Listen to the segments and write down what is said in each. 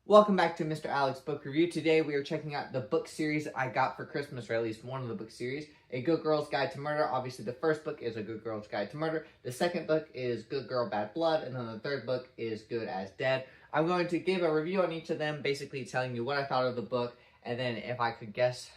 Welcome back to Mr. Alex Book Review. Today we are checking out the book series I got for Christmas, or at least one of the book series, A Good Girl's Guide to Murder. Obviously the first book is A Good Girl's Guide to Murder, the second book is Good Girl, Bad Blood, and then the third book is Good as Dead. I'm going to give a review on each of them, basically telling you what I thought of the book, and then if I could guess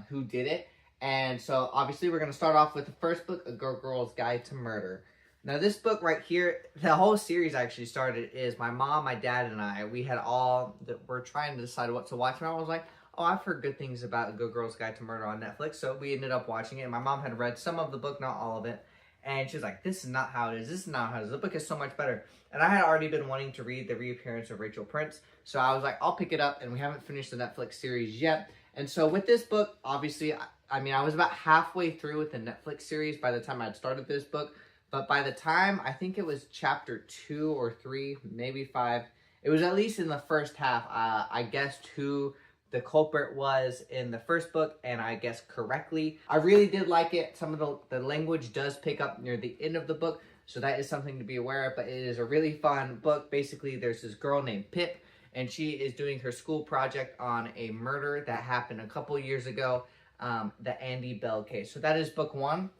who did it. And so obviously we're going to start off with the first book, A Good Girl's Guide to Murder. Now this book right here, the whole series actually started is my mom, my dad, and I, we're trying to decide what to watch, and I was like, oh, I've heard good things about A Good Girl's Guide to Murder on Netflix, so we ended up watching it, and my mom had read some of the book, not all of it, and she was like, this is not how it is, this is not how it is, the book is so much better. And I had already been wanting to read the reappearance of Rachel Prince, so I was like, I'll pick it up, and we haven't finished the Netflix series yet. And so with this book, obviously, I was about halfway through with the Netflix series by the time I had started this book. But by the time, I think it was chapter 2 or 3, maybe 5, it was at least in the first half, I guessed who the culprit was in the first book, and I guessed correctly. I really did like it. Some of the language does pick up near the end of the book, so that is something to be aware of, but it is a really fun book. Basically, there's this girl named Pip, and she is doing her school project on a murder that happened a couple years ago, the Andy Bell case. So that is book 1.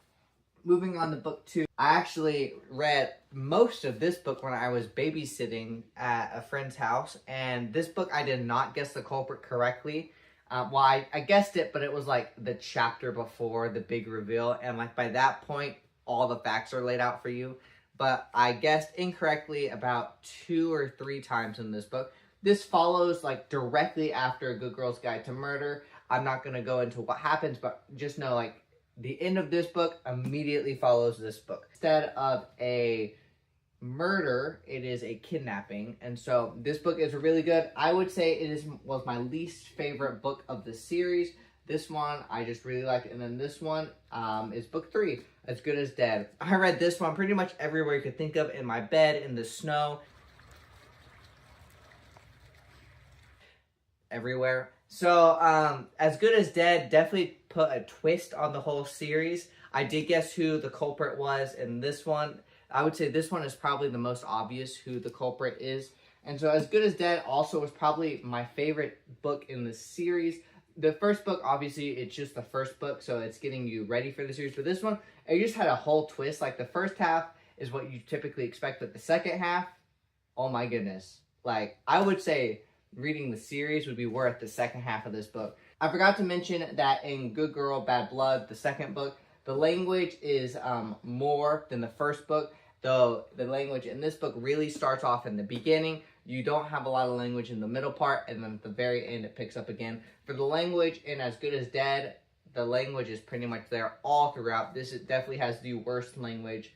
Moving on to book 2, I actually read most of this book when I was babysitting at a friend's house, and this book I did not guess the culprit correctly. I guessed it, but it was like the chapter before the big reveal, and like by that point, all the facts are laid out for you. But I guessed incorrectly about 2 or 3 times in this book. This follows like directly after A Good Girl's Guide to Murder. I'm not going to go into what happens, but just know like the end of this book immediately follows this book. Instead of a murder, it is a kidnapping. And so this book is really good. I would say it was my least favorite book of the series. This one, I just really liked it. And then this one is book 3, As Good as Dead. I read this one pretty much everywhere you could think of, in my bed, in the snow, everywhere. So, As Good as Dead definitely put a twist on the whole series. I did guess who the culprit was in this one. I would say this one is probably the most obvious who the culprit is. And so As Good as Dead also was probably my favorite book in the series. The first book, obviously, it's just the first book, so it's getting you ready for the series. But this one, it just had a whole twist. Like, the first half is what you typically expect, but the second half, oh my goodness. Like, I would say reading the series would be worth the second half of this book. I forgot to mention that in Good Girl, Bad Blood, the second book, the language is more than the first book, though the language in this book really starts off in the beginning. You don't have a lot of language in the middle part, and then at the very end it picks up again. For the language in As Good as Dead, the language is pretty much there all throughout. This definitely has the worst language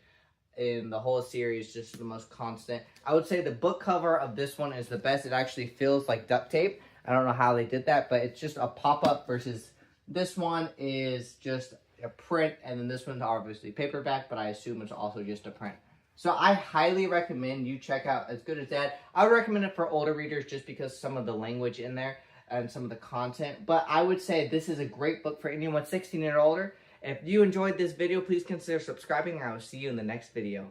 in the whole series, just the most constant. I would say the book cover of this one is the best. It actually feels like duct tape. I don't know how they did that, but it's just a pop-up versus this one is just a print, and then this one's obviously paperback, but I assume it's also just a print. So I highly recommend you check out As Good as Dead. I would recommend it for older readers just because some of the language in there and some of the content, but I would say this is a great book for anyone 16 and older. If you enjoyed this video, please consider subscribing, and I will see you in the next video.